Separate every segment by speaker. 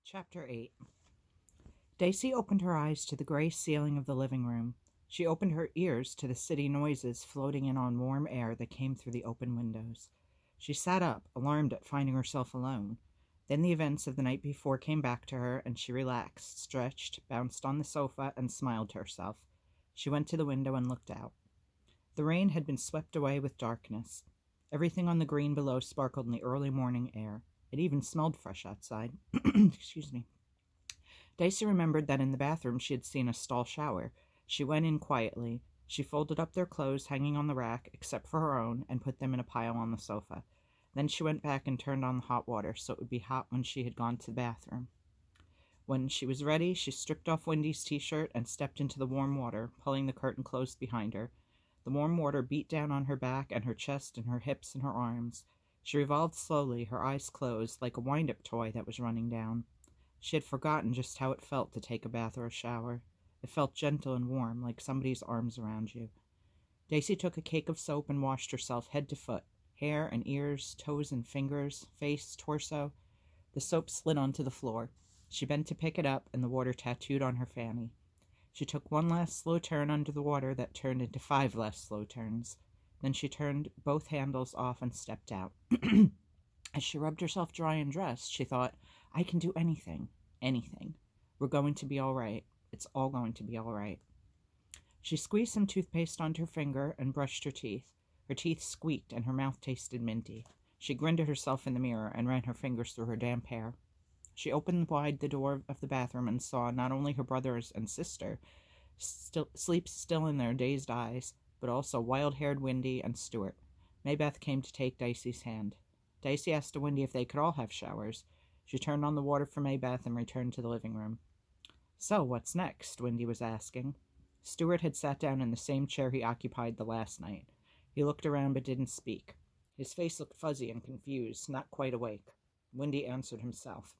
Speaker 1: Chapter 8. Daisy opened her eyes to the gray ceiling of the living room. She opened her ears to the city noises floating in on warm air that came through the open windows. She sat up, alarmed at finding herself alone. Then the events of the night before came back to her, and she relaxed, stretched, bounced on the sofa, and smiled to herself. She went to the window and looked out. The rain had been swept away with darkness. Everything on the green below sparkled in the early morning air. It even smelled fresh outside. Excuse me. Daisy remembered that in the bathroom she had seen a stall shower. She went in quietly. She folded up their clothes hanging on the rack, except for her own, and put them in a pile on the sofa. Then she went back and turned on the hot water so it would be hot when she had gone to the bathroom. When she was ready, she stripped off Wendy's t-shirt and stepped into the warm water, pulling the curtain closed behind her. The warm water beat down on her back and her chest and her hips and her arms. She revolved slowly, her eyes closed, like a wind-up toy that was running down. She had forgotten just how it felt to take a bath or a shower. It felt gentle and warm, like somebody's arms around you. Daisy took a cake of soap and washed herself head to foot, hair and ears, toes and fingers, face, torso. The soap slid onto the floor. She bent to pick it up, and the water tattooed on her fanny. She took one last slow turn under the water that turned into 5 last slow turns. Then she turned both handles off and stepped out. As she rubbed herself dry and dressed, she thought, I can do anything. Anything. We're going to be all right. It's all going to be all right. She squeezed some toothpaste onto her finger and brushed her teeth. Her teeth squeaked and her mouth tasted minty. She grinned at herself in the mirror and ran her fingers through her damp hair. She opened wide the door of the bathroom and saw not only her brothers and sister, sleep still in their dazed eyes, but also wild-haired Wendy and Stuart. Maybeth came to take Daisy's hand. Daisy asked Wendy if they could all have showers. She turned on the water for Maybeth and returned to the living room. So, what's next? Wendy was asking. Stuart had sat down in the same chair he occupied the last night. He looked around but didn't speak. His face looked fuzzy and confused, not quite awake. Wendy answered himself.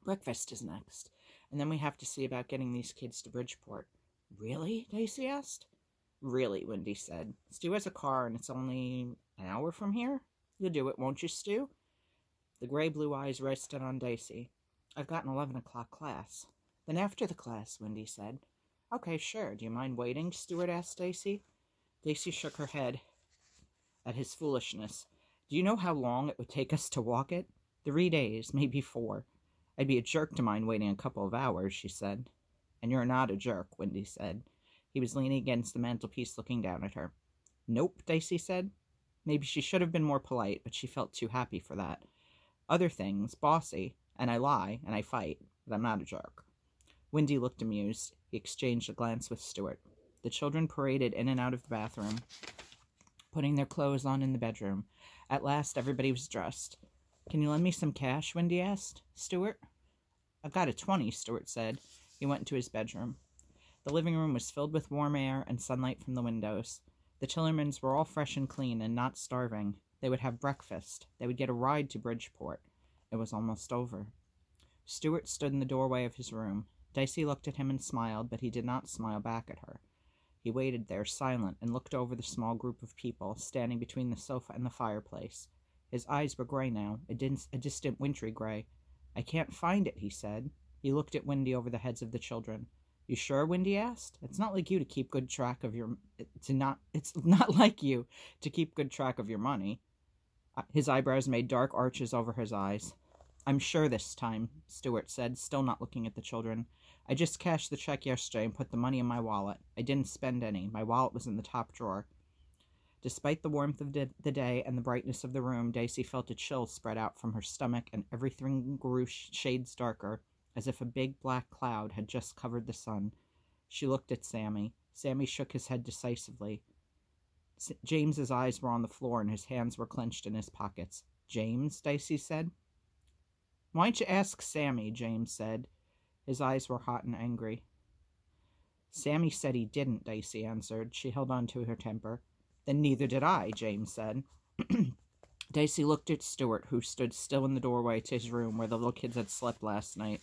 Speaker 1: Breakfast is next, and then we have to see about getting these kids to Bridgeport. Really? Daisy asked. Really, Wendy said. Stu has a car, and it's only an hour from here. You'll do it, won't you, Stu? The gray-blue eyes rested on Daisy. I've got an 11 o'clock class. Then after the class, Wendy said. Okay, sure. Do you mind waiting? Stuart asked Daisy. Daisy shook her head at his foolishness. Do you know how long it would take us to walk it? 3 days, maybe 4. I'd be a jerk to mind waiting a couple of hours, she said. And you're not a jerk, Wendy said. He was leaning against the mantelpiece looking down at her. Nope, Daisy said. Maybe she should have been more polite, but she felt too happy for that. Other things, bossy, and I lie, and I fight, but I'm not a jerk. Wendy looked amused. He exchanged a glance with Stuart. The children paraded in and out of the bathroom, putting their clothes on in the bedroom. At last, everybody was dressed. Can you lend me some cash? Wendy asked. Stuart? I've got a 20, Stuart said. He went into his bedroom. The living room was filled with warm air and sunlight from the windows. The Tillermans were all fresh and clean and not starving. They would have breakfast. They would get a ride to Bridgeport. It was almost over. Stuart stood in the doorway of his room. Daisy looked at him and smiled, but he did not smile back at her. He waited there, silent, and looked over the small group of people standing between the sofa and the fireplace. His eyes were gray now, a distant wintry gray. I can't find it, he said. He looked at Wendy over the heads of the children. You sure? Wendy asked. It's not like you to keep good track of your... It's not like you to keep good track of your money. His eyebrows made dark arches over his eyes. I'm sure this time, Stuart said, still not looking at the children. I just cashed the check yesterday and put the money in my wallet. I didn't spend any. My wallet was in the top drawer. Despite the warmth of the day and the brightness of the room, Daisy felt a chill spread out from her stomach, and everything grew shades darker, as if a big black cloud had just covered the sun. She looked at Sammy. Sammy shook his head decisively. James's eyes were on the floor, and his hands were clenched in his pockets. James, Daisy said. Why don't you ask Sammy, James said. His eyes were hot and angry. Sammy said he didn't, Daisy answered. She held on to her temper. Then neither did I, James said. Daisy looked at Stuart, who stood still in the doorway to his room where the little kids had slept last night.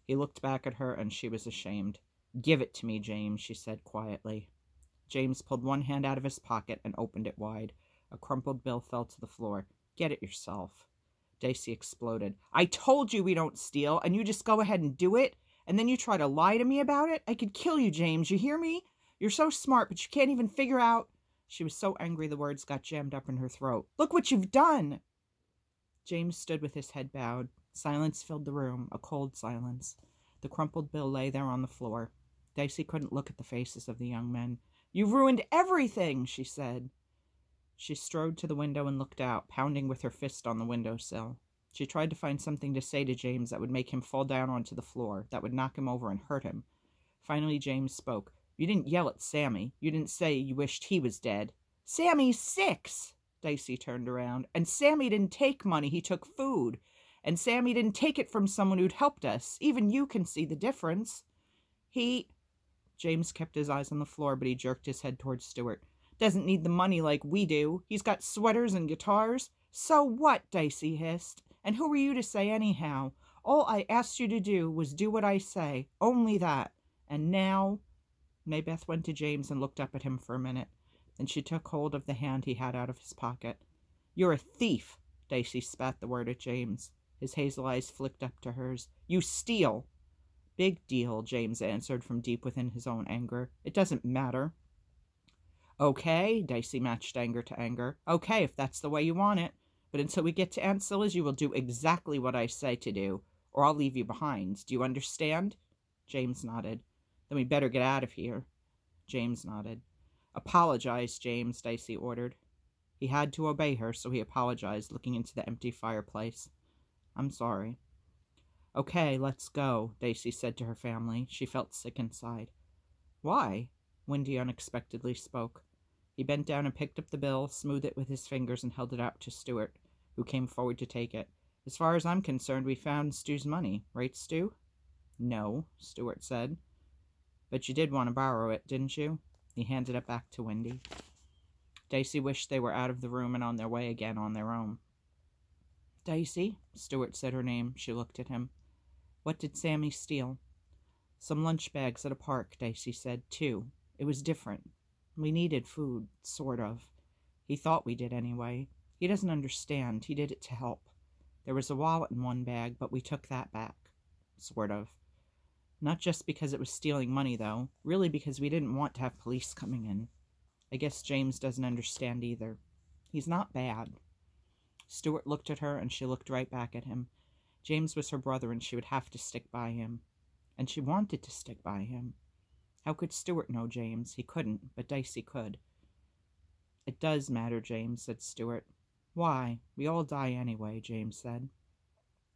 Speaker 1: He looked back at her, and she was ashamed. Give it to me, James, she said quietly. James pulled one hand out of his pocket and opened it wide. A crumpled bill fell to the floor. Get it yourself. Dicey exploded. I told you we don't steal, and you just go ahead and do it, and then you try to lie to me about it? I could kill you, James, you hear me? You're so smart, but you can't even figure out... She was so angry the words got jammed up in her throat. Look what you've done! James stood with his head bowed. Silence filled the room, a cold silence. The crumpled bill lay there on the floor. Dicey couldn't look at the faces of the young men. You've ruined everything, she said. She strode to the window and looked out, pounding with her fist on the windowsill. She tried to find something to say to James that would make him fall down onto the floor, that would knock him over and hurt him. Finally, James spoke. You didn't yell at Sammy. You didn't say you wished he was dead. Sammy's 6! Dicey turned around. And Sammy didn't take money, he took food. And Sammy didn't take it from someone who'd helped us. Even you can see the difference. James kept his eyes on the floor, but he jerked his head towards Stuart. Doesn't need the money like we do. He's got sweaters and guitars. So what? Dicey hissed. And who are you to say anyhow? All I asked you to do was do what I say. Only that. And now... Maybeth went to James and looked up at him for a minute. Then she took hold of the hand he had out of his pocket. You're a thief, Dicey spat the word at James. His hazel eyes flicked up to hers. You steal. Big deal, James answered from deep within his own anger. It doesn't matter. Okay, Dicey matched anger to anger. Okay, if that's the way you want it. But until we get to Aunt Scylla's, you will do exactly what I say to do, or I'll leave you behind. Do you understand? James nodded. Then we better get out of here. James nodded. Apologize, James, Dicey ordered. He had to obey her, so he apologized, looking into the empty fireplace. I'm sorry. Okay, let's go, Dicey said to her family. She felt sick inside. Why? Wendy unexpectedly spoke. He bent down and picked up the bill, smoothed it with his fingers, and held it out to Stuart, who came forward to take it. As far as I'm concerned, we found Stu's money. Right, Stu? No, Stuart said. But you did want to borrow it, didn't you? He handed it back to Wendy. Dicey wished they were out of the room and on their way again on their own. Dicey, Stuart said her name. She looked at him. What did Sammy steal? Some lunch bags at a park, Dicey said. 2. It was different. We needed food, sort of. He thought we did anyway. He doesn't understand. He did it to help. There was a wallet in one bag, but we took that back. Sort of. Not just because it was stealing money, though. Really because we didn't want to have police coming in. I guess James doesn't understand either. He's not bad. Stuart looked at her, and she looked right back at him. James was her brother, and she would have to stick by him. And she wanted to stick by him. How could Stuart know James? He couldn't, but Dicey could. It does matter, James, said Stuart. Why? We all die anyway, James said.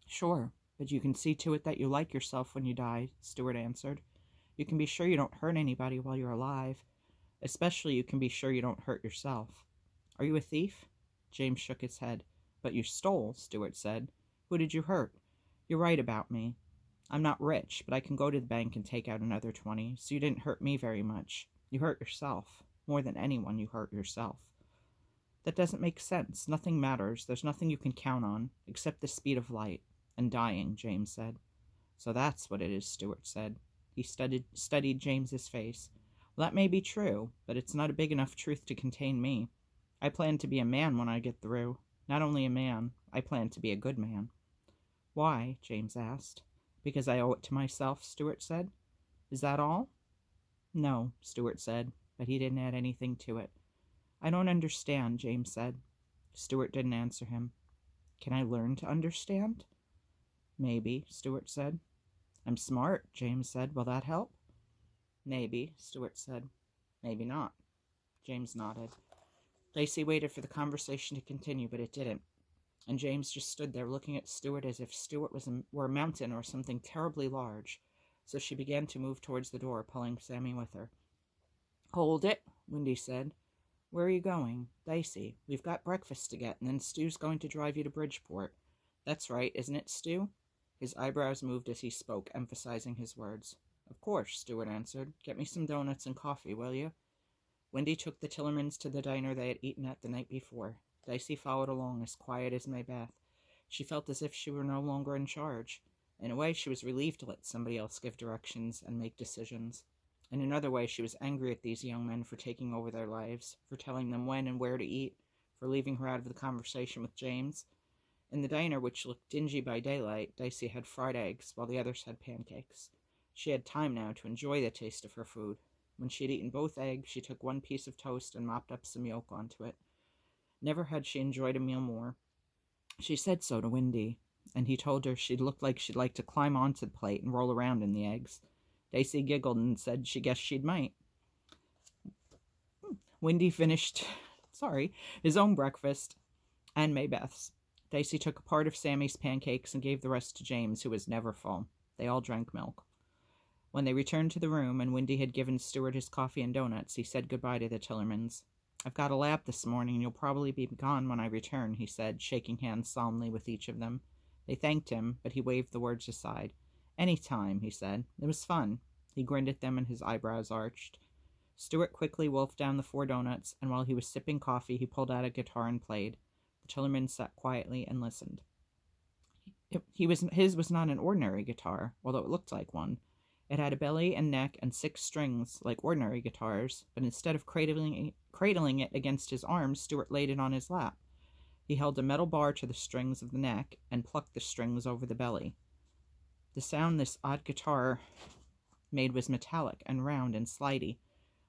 Speaker 1: Sure, but you can see to it that you like yourself when you die, Stuart answered. You can be sure you don't hurt anybody while you're alive. Especially you can be sure you don't hurt yourself. Are you a thief? James shook his head. But you stole, Stuart said. Who did you hurt? You're right about me. I'm not rich, but I can go to the bank and take out another 20, so you didn't hurt me very much. You hurt yourself. More than anyone, you hurt yourself. That doesn't make sense. Nothing matters. There's nothing you can count on, except the speed of light. And dying, James said. So that's what it is, Stuart said. He studied James's face. Well, that may be true, but it's not a big enough truth to contain me. I plan to be a man when I get through. Not only a man, I plan to be a good man. Why? James asked. Because I owe it to myself, Stuart said. Is that all? No, Stuart said, but he didn't add anything to it. I don't understand, James said. Stuart didn't answer him. Can I learn to understand? Maybe, Stuart said. I'm smart, James said. Will that help? Maybe, Stuart said. Maybe not. James nodded. Dicey waited for the conversation to continue, but it didn't. And James just stood there looking at Stuart as if Stuart were a mountain or something terribly large. So she began to move towards the door, pulling Sammy with her. Hold it, Wendy said. Where are you going? Dicey, we've got breakfast to get, and then Stu's going to drive you to Bridgeport. That's right, isn't it, Stu? His eyebrows moved as he spoke, emphasizing his words. Of course, Stuart answered. Get me some donuts and coffee, will you? Wendy took the Tillermans to the diner they had eaten at the night before. Dicey followed along, as quiet as Maybeth. She felt as if she were no longer in charge. In a way, she was relieved to let somebody else give directions and make decisions. In another way, she was angry at these young men for taking over their lives, for telling them when and where to eat, for leaving her out of the conversation with James. In the diner, which looked dingy by daylight, Dicey had fried eggs, while the others had pancakes. She had time now to enjoy the taste of her food. When she had eaten both eggs, she took one piece of toast and mopped up some yolk onto it. Never had she enjoyed a meal more. She said so to Windy, and he told her she'd look like she'd like to climb onto the plate and roll around in the eggs. Dicey giggled and said she guessed she might. Windy finished, his own breakfast and Maybeth's. Dicey took a part of Sammy's pancakes and gave the rest to James, who was never full. They all drank milk. When they returned to the room and Windy had given Stuart his coffee and donuts, he said goodbye to the Tillermans. "I've got a lap this morning, and you'll probably be gone when I return," he said, shaking hands solemnly with each of them. They thanked him, but he waved the words aside. "Any time," he said. "It was fun." He grinned at them and his eyebrows arched. Stuart quickly wolfed down the 4 donuts, and while he was sipping coffee, he pulled out a guitar and played. The Tillermans sat quietly and listened. His was not an ordinary guitar, although it looked like one. It had a belly and neck and 6 strings, like ordinary guitars, but instead of cradling it against his arms, Stuart laid it on his lap. He held a metal bar to the strings of the neck and plucked the strings over the belly. The sound this odd guitar made was metallic and round and slidey.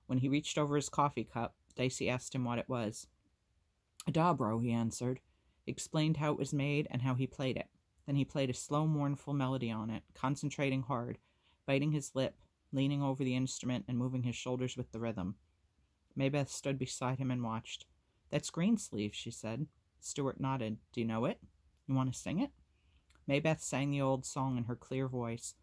Speaker 1: When he reached over his coffee cup, Dicey asked him what it was. "A dobro," he answered. He explained how it was made and how he played it. Then he played a slow, mournful melody on it, concentrating hard, biting his lip, leaning over the instrument, and moving his shoulders with the rhythm. Maybeth stood beside him and watched. "That's Greensleeve," she said. Stuart nodded. "Do you know it? You want to sing it?" Maybeth sang the old song in her clear voice.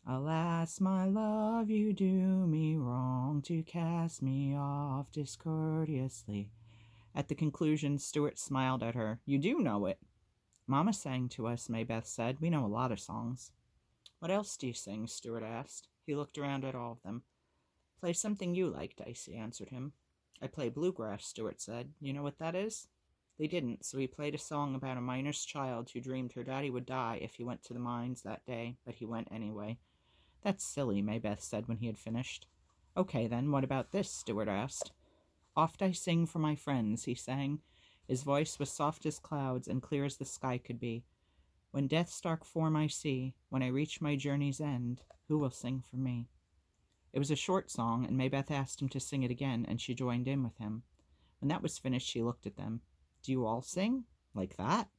Speaker 1: "Alas, my love, you do me wrong to cast me off discourteously." At the conclusion, Stuart smiled at her. "You do know it." "Mama sang to us," Maybeth said. "We know a lot of songs." "What else do you sing?" Stuart asked. He looked around at all of them. "Play something you like," Dicey answered him. "I play bluegrass," Stuart said. "You know what that is?" They didn't, so he played a song about a miner's child who dreamed her daddy would die if he went to the mines that day, but he went anyway. "That's silly," Maybeth said when he had finished. "Okay, then, what about this?" Stuart asked. "Oft I sing for my friends," he sang. His voice was soft as clouds and clear as the sky could be. "When death's dark form I see, when I reach my journey's end, who will sing for me?" It was a short song, and Maybeth asked him to sing it again, and she joined in with him. When that was finished, she looked at them. "Do you all sing? Like that?"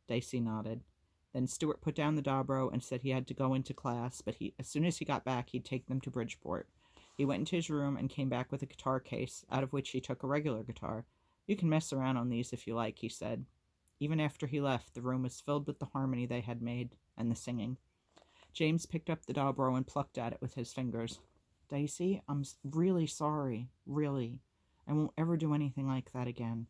Speaker 1: Dicey nodded. Then Stuart put down the dobro and said he had to go into class, but as soon as he got back, he'd take them to Bridgeport. He went into his room and came back with a guitar case, out of which he took a regular guitar. "You can mess around on these if you like," he said. Even after he left, the room was filled with the harmony they had made and the singing. James picked up the dobro and plucked at it with his fingers. "Dicey, I'm really sorry, really. I won't ever do anything like that again."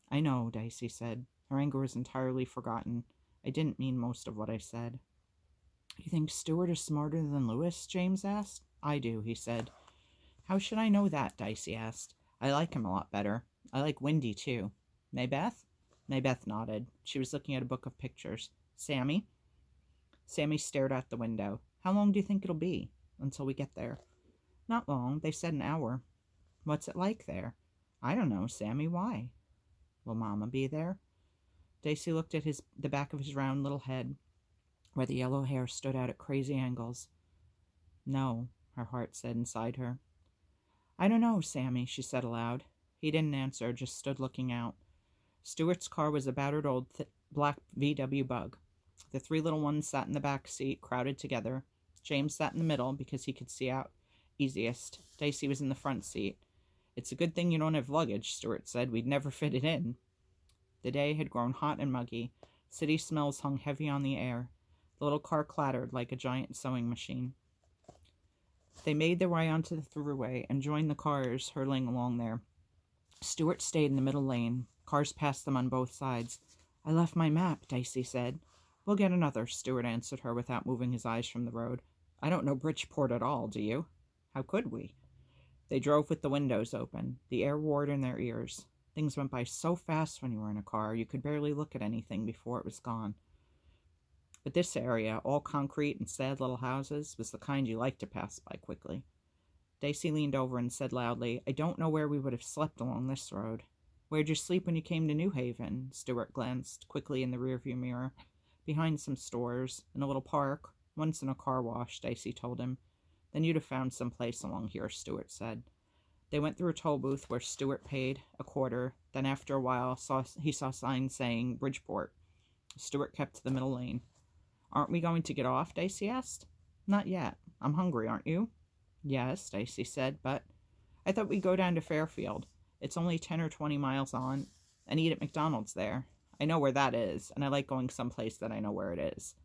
Speaker 1: "I know," Dicey said. Her anger was entirely forgotten. "I didn't mean most of what I said." "You think Stuart is smarter than Lewis?" James asked. "I do," he said. "How should I know that?" Dicey asked. "I like him a lot better. I like Windy, too." "Maybeth?" Maybeth nodded. She was looking at a book of pictures. "Sammy?" Sammy stared out the window. "How long do you think it'll be until we get there?" "Not long. They said an hour." "What's it like there?" "I don't know, Sammy. Why?" "Will Mama be there?" Dicey looked at the back of his round little head, where the yellow hair stood out at crazy angles. "No," her heart said inside her. "I don't know, Sammy," she said aloud. He didn't answer, just stood looking out. Stuart's car was a battered old black VW Bug. The 3 little ones sat in the back seat, crowded together. James sat in the middle because he could see out easiest. Dicey was in the front seat. "It's a good thing you don't have luggage," Stuart said. "We'd never fit it in." The day had grown hot and muggy. City smells hung heavy on the air. The little car clattered like a giant sewing machine. They made their way onto the thruway and joined the cars hurtling along there. Stuart stayed in the middle lane. Cars passed them on both sides. "I left my map," Dicey said. "We'll get another," Stuart answered her without moving his eyes from the road. "I don't know Bridgeport at all, do you?" "How could we?" They drove with the windows open. The air roared in their ears. Things went by so fast when you were in a car, you could barely look at anything before it was gone. But this area, all concrete and sad little houses, was the kind you liked to pass by quickly. Dicey leaned over and said loudly, "I don't know where we would have slept along this road." Where'd you sleep when you came to New Haven? Stuart glanced quickly in the rearview mirror. Behind some stores, in a little park, once in a car wash, Dicey told him. Then you'd have found some place along here, Stuart said. They went through a toll booth where Stuart paid a quarter. Then after a while, he saw signs saying Bridgeport. Stuart kept to the middle lane. Aren't we going to get off? Dicey asked. Not yet. I'm hungry, aren't you? Yes, Dicey said, but I thought we'd go down to Fairfield. It's only 10 or 20 miles on, and eat at McDonald's there. I know where that is, and I like going someplace that I know where it is.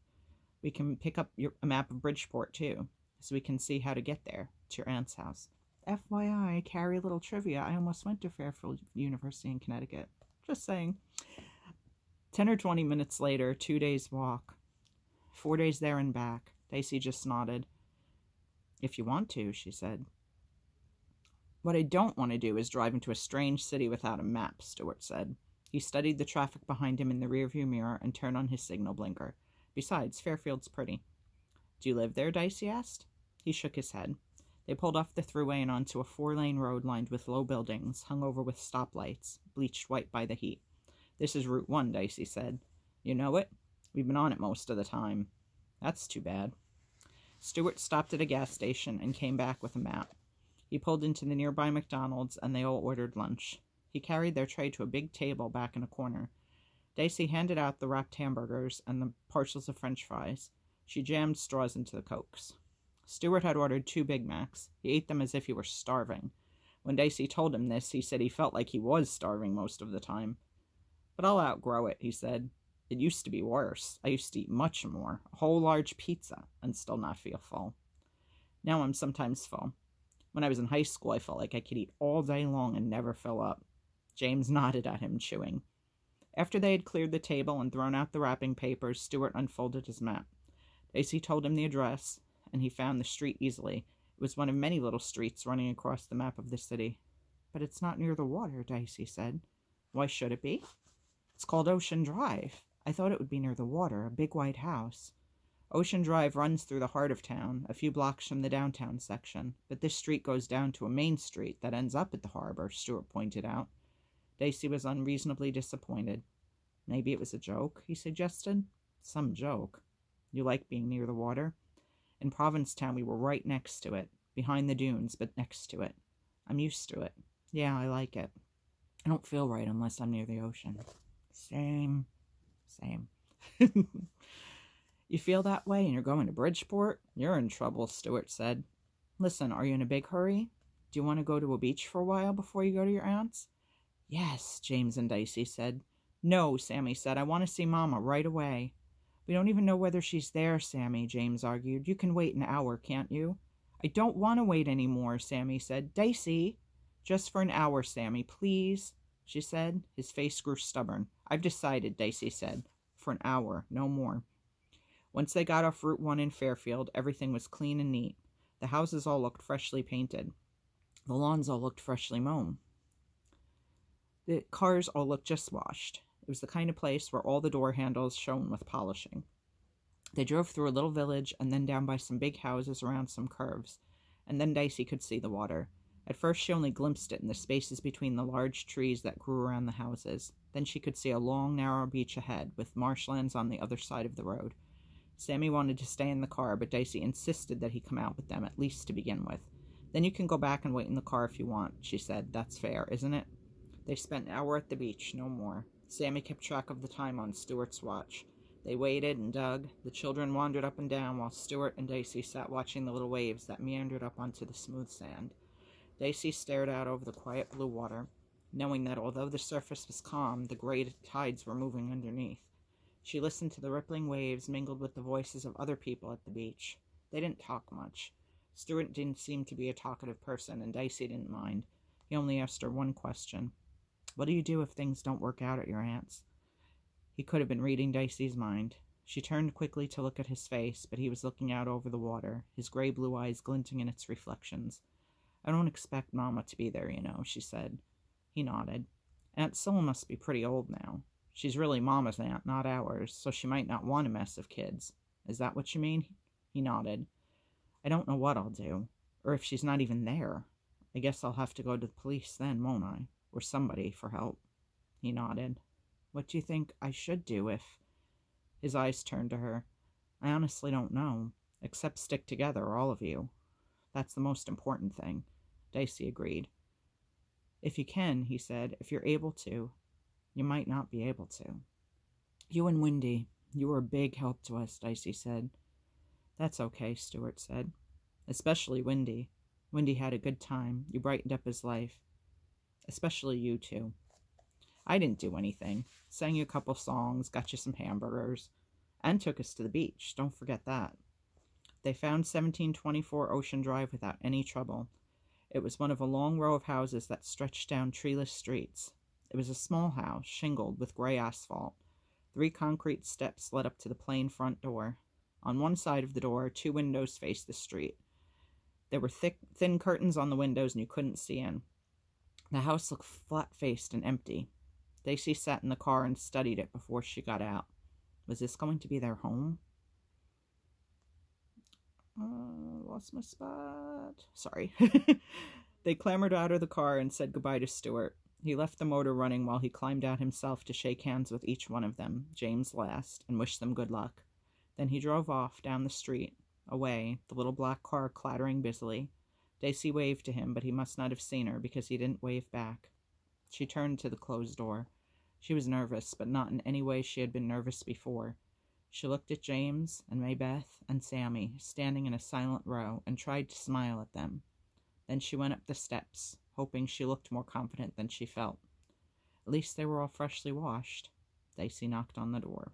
Speaker 1: We can pick up a map of Bridgeport, too, so we can see how to get there, to your aunt's house. FYI, Kari, little trivia, I almost went to Fairfield University in Connecticut. Just saying. 10 or 20 minutes later, 2 days' walk. 4 days there and back. Dicey just nodded. If you want to, she said. What I don't want to do is drive into a strange city without a map, Stuart said. He studied the traffic behind him in the rearview mirror and turned on his signal blinker. Besides, Fairfield's pretty. Do you live there? Dicey asked. He shook his head. They pulled off the thruway and onto a 4-lane road lined with low buildings, hung over with stoplights, bleached white by the heat. This is Route 1, Dicey said. You know it? We've been on it most of the time. That's too bad. Stuart stopped at a gas station and came back with a map. He pulled into the nearby McDonald's, and they all ordered lunch. He carried their tray to a big table back in a corner. Dicey handed out the wrapped hamburgers and the parcels of French fries. She jammed straws into the Cokes. Stuart had ordered 2 Big Macs. He ate them as if he were starving. When Dicey told him this, he said he felt like he was starving most of the time. But I'll outgrow it, he said. It used to be worse. I used to eat much more, a whole large pizza, and still not feel full. Now I'm sometimes full. When I was in high school, I felt like I could eat all day long and never fill up. James nodded at him, chewing. After they had cleared the table and thrown out the wrapping papers, Stuart unfolded his map. Dicey told him the address, and he found the street easily. It was one of many little streets running across the map of the city. But it's not near the water, Dicey said. Why should it be? It's called Ocean Drive. I thought it would be near the water, a big white house. Ocean Drive runs through the heart of town, a few blocks from the downtown section, but this street goes down to a main street that ends up at the harbor, Stuart pointed out. Dicey was unreasonably disappointed. Maybe it was a joke, he suggested. Some joke. You like being near the water? In Provincetown, we were right next to it, behind the dunes, but next to it. I'm used to it. Yeah, I like it. I don't feel right unless I'm near the ocean. Same. You feel that way and you're going to Bridgeport? You're in trouble, Stuart said. Listen, are you in a big hurry? Do you want to go to a beach for a while before you go to your aunt's? Yes, James and Dicey said. No, Sammy said. I want to see Mama right away. We don't even know whether she's there, Sammy, James argued. You can wait an hour, can't you? I don't want to wait anymore, Sammy said. Dicey! Just for an hour, Sammy, please, she said. His face grew stubborn. I've decided, Dicey said. For an hour, no more. Once they got off Route 1 in Fairfield, everything was clean and neat. The houses all looked freshly painted. The lawns all looked freshly mown. The cars all looked just washed. It was the kind of place where all the door handles shone with polishing. They drove through a little village and then down by some big houses around some curves, and then Dicey could see the water. At first she only glimpsed it in the spaces between the large trees that grew around the houses. Then she could see a long, narrow beach ahead, with marshlands on the other side of the road. Sammy wanted to stay in the car, but Dicey insisted that he come out with them, at least to begin with. Then you can go back and wait in the car if you want, she said. That's fair, isn't it? They spent an hour at the beach, no more. Sammy kept track of the time on Stuart's watch. They waded and dug. The children wandered up and down while Stuart and Dicey sat watching the little waves that meandered up onto the smooth sand. Dicey stared out over the quiet blue water, knowing that although the surface was calm, the gray tides were moving underneath. She listened to the rippling waves mingled with the voices of other people at the beach. They didn't talk much. Stuart didn't seem to be a talkative person, and Dicey didn't mind. He only asked her one question. What do you do if things don't work out at your aunt's? He could have been reading Dicey's mind. She turned quickly to look at his face, but he was looking out over the water, his gray blue eyes glinting in its reflections. I don't expect Mama to be there, you know, she said. He nodded. Aunt Syl must be pretty old now. She's really Mama's aunt, not ours, so she might not want a mess of kids. Is that what you mean? He nodded. I don't know what I'll do, or if she's not even there. I guess I'll have to go to the police then, won't I? Or somebody for help. He nodded. What do you think I should do if... His eyes turned to her. I honestly don't know, except stick together, all of you. That's the most important thing. Dicey agreed. If you can, he said, if you're able to, you might not be able to. You and Wendy, you were a big help to us, Dicey said. That's okay, Stuart said. Especially Wendy. Wendy had a good time. You brightened up his life. Especially you two. I didn't do anything. Sang you a couple songs, got you some hamburgers, and took us to the beach. Don't forget that. They found 1724 Ocean Drive without any trouble. It was one of a long row of houses that stretched down treeless streets. It was a small house, shingled with gray asphalt. 3 concrete steps led up to the plain front door. On one side of the door, 2 windows faced the street. There were thin curtains on the windows, and you couldn't see in. The house looked flat-faced and empty. Dicey sat in the car and studied it before she got out. Was this going to be their home? Lost my spot. Sorry. They clambered out of the car and said goodbye to Stuart. He left the motor running while he climbed out himself to shake hands with each one of them, James last, and wish them good luck. Then he drove off down the street, away, the little black car clattering busily. Dicey waved to him, but he must not have seen her because he didn't wave back. She turned to the closed door. She was nervous, but not in any way she had been nervous before. She looked at James and Maybeth and Sammy, standing in a silent row, and tried to smile at them. Then she went up the steps, hoping she looked more confident than she felt. At least they were all freshly washed. Dicey knocked on the door.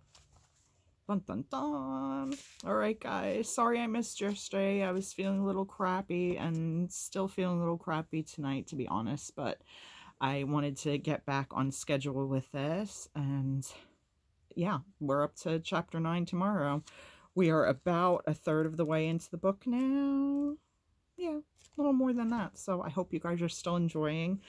Speaker 1: Dun dun dun! Alright guys, sorry I missed yesterday. I was feeling a little crappy and still feeling a little crappy tonight, to be honest, but I wanted to get back on schedule with this, and yeah, we're up to chapter 9 tomorrow. We are about a third of the way into the book now. Yeah, a little more than that. So I hope you guys are still enjoying.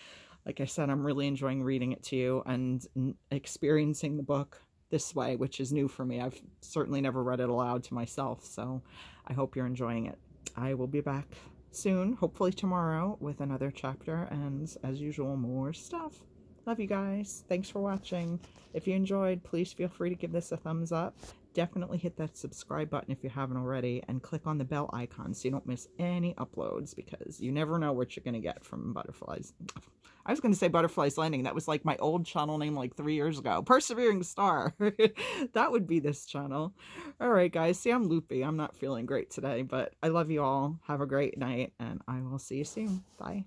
Speaker 1: Like I said, I'm really enjoying reading it to you and experiencing the book this way, which is new for me. I've certainly never read it aloud to myself, so I hope you're enjoying it. I will be back soon, hopefully tomorrow, with another chapter, and as usual, more stuff. Love you guys. Thanks for watching. If you enjoyed, please feel free to give this a thumbs up. Definitely hit that subscribe button if you haven't already, and click on the bell icon so you don't miss any uploads, because you never know what you're going to get from Butterflies. I was going to say Butterflies Landing. That was like my old channel name like 3 years ago. PerseveringStar. That would be this channel. All right, guys. See, I'm loopy. I'm not feeling great today, but I love you all. Have a great night, and I will see you soon. Bye.